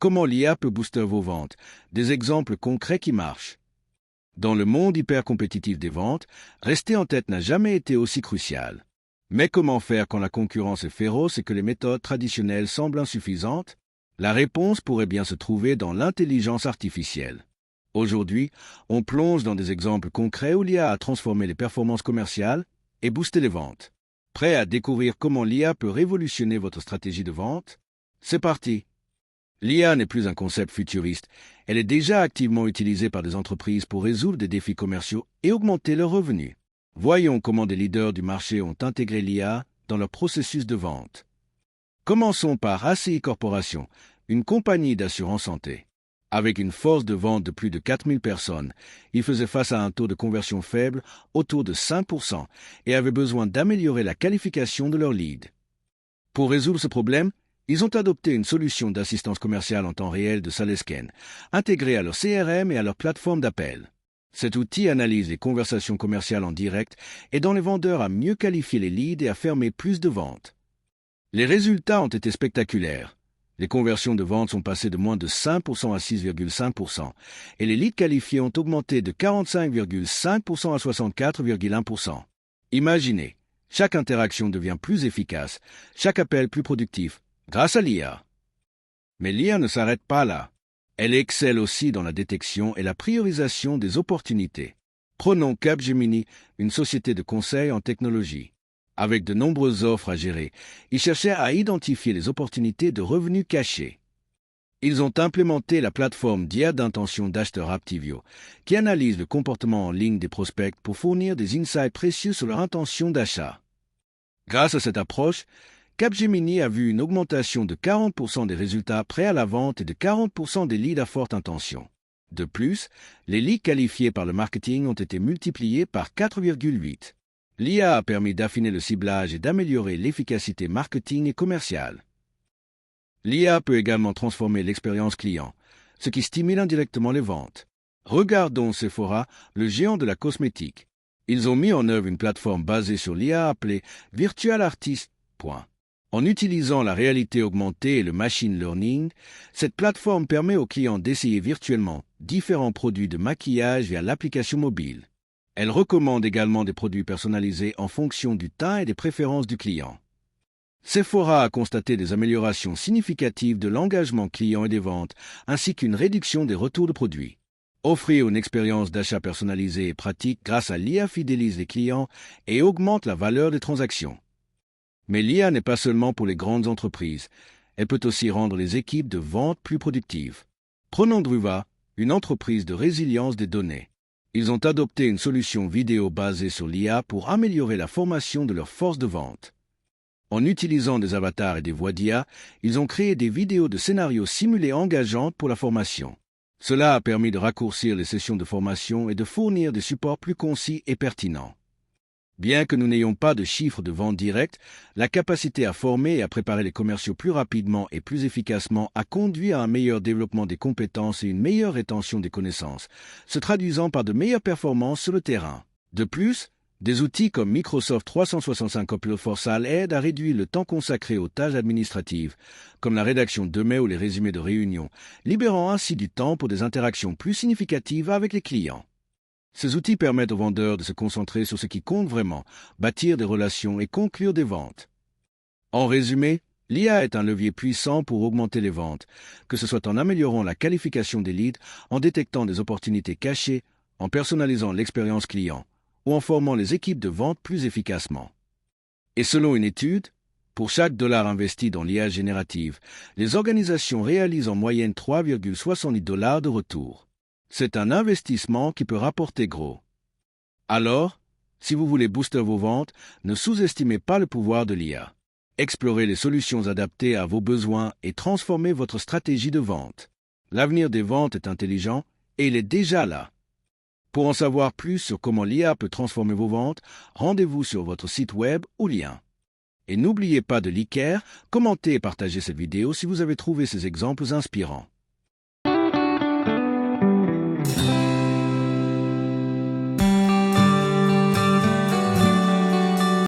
Comment l'IA peut booster vos ventes? Des exemples concrets qui marchent. Dans le monde hyper compétitif des ventes, rester en tête n'a jamais été aussi crucial. Mais comment faire quand la concurrence est féroce et que les méthodes traditionnelles semblent insuffisantes? La réponse pourrait bien se trouver dans l'intelligence artificielle. Aujourd'hui, on plonge dans des exemples concrets où l'IA a transformé les performances commerciales et boosté les ventes. Prêt à découvrir comment l'IA peut révolutionner votre stratégie de vente? C'est parti! L'IA n'est plus un concept futuriste, elle est déjà activement utilisée par des entreprises pour résoudre des défis commerciaux et augmenter leurs revenus. Voyons comment des leaders du marché ont intégré l'IA dans leur processus de vente. Commençons par ACI Corporation, une compagnie d'assurance santé. Avec une force de vente de plus de 4000 personnes, il faisait face à un taux de conversion faible, autour de 5%, et avait besoin d'améliorer la qualification de leurs leads. Pour résoudre ce problème, ils ont adopté une solution d'assistance commerciale en temps réel de Salesken, intégrée à leur CRM et à leur plateforme d'appel. Cet outil analyse les conversations commerciales en direct, aidant les vendeurs à mieux qualifier les leads et à fermer plus de ventes. Les résultats ont été spectaculaires. Les conversions de vente sont passées de moins de 5% à 6,5% et les leads qualifiés ont augmenté de 45,5% à 64,1%. Imaginez, chaque interaction devient plus efficace, chaque appel plus productif, grâce à l'IA. Mais l'IA ne s'arrête pas là. Elle excelle aussi dans la détection et la priorisation des opportunités. Prenons Capgemini, une société de conseil en technologie. Avec de nombreuses offres à gérer, ils cherchaient à identifier les opportunités de revenus cachés. Ils ont implémenté la plateforme d'IA d'intention d'acheteur Aptivio, qui analyse le comportement en ligne des prospects pour fournir des insights précieux sur leur intention d'achat. Grâce à cette approche, Capgemini a vu une augmentation de 40% des résultats prêts à la vente et de 40% des leads à forte intention. De plus, les leads qualifiés par le marketing ont été multipliés par 4,8. L'IA a permis d'affiner le ciblage et d'améliorer l'efficacité marketing et commerciale. L'IA peut également transformer l'expérience client, ce qui stimule indirectement les ventes. Regardons Sephora, le géant de la cosmétique. Ils ont mis en œuvre une plateforme basée sur l'IA appelée Virtual Artist. En utilisant la réalité augmentée et le machine learning, cette plateforme permet aux clients d'essayer virtuellement différents produits de maquillage via l'application mobile. Elle recommande également des produits personnalisés en fonction du teint et des préférences du client. Sephora a constaté des améliorations significatives de l'engagement client et des ventes, ainsi qu'une réduction des retours de produits. Offrir une expérience d'achat personnalisée et pratique grâce à l'IA fidélise les clients et augmente la valeur des transactions. Mais l'IA n'est pas seulement pour les grandes entreprises, elle peut aussi rendre les équipes de vente plus productives. Prenons Druva, une entreprise de résilience des données. Ils ont adopté une solution vidéo basée sur l'IA pour améliorer la formation de leur force de vente. En utilisant des avatars et des voix d'IA, ils ont créé des vidéos de scénarios simulés engageantes pour la formation. Cela a permis de raccourcir les sessions de formation et de fournir des supports plus concis et pertinents. Bien que nous n'ayons pas de chiffres de vente directs, la capacité à former et à préparer les commerciaux plus rapidement et plus efficacement a conduit à un meilleur développement des compétences et une meilleure rétention des connaissances, se traduisant par de meilleures performances sur le terrain. De plus, des outils comme Microsoft 365 Copilot for Sales aident à réduire le temps consacré aux tâches administratives, comme la rédaction de mails ou les résumés de réunions, libérant ainsi du temps pour des interactions plus significatives avec les clients. Ces outils permettent aux vendeurs de se concentrer sur ce qui compte vraiment, bâtir des relations et conclure des ventes. En résumé, l'IA est un levier puissant pour augmenter les ventes, que ce soit en améliorant la qualification des leads, en détectant des opportunités cachées, en personnalisant l'expérience client, ou en formant les équipes de vente plus efficacement. Et selon une étude, pour chaque dollar investi dans l'IA générative, les organisations réalisent en moyenne 3,70 $ de retour. C'est un investissement qui peut rapporter gros. Alors, si vous voulez booster vos ventes, ne sous-estimez pas le pouvoir de l'IA. Explorez les solutions adaptées à vos besoins et transformez votre stratégie de vente. L'avenir des ventes est intelligent et il est déjà là. Pour en savoir plus sur comment l'IA peut transformer vos ventes, rendez-vous sur votre site web ou lien. Et n'oubliez pas de liker, commenter et partager cette vidéo si vous avez trouvé ces exemples inspirants.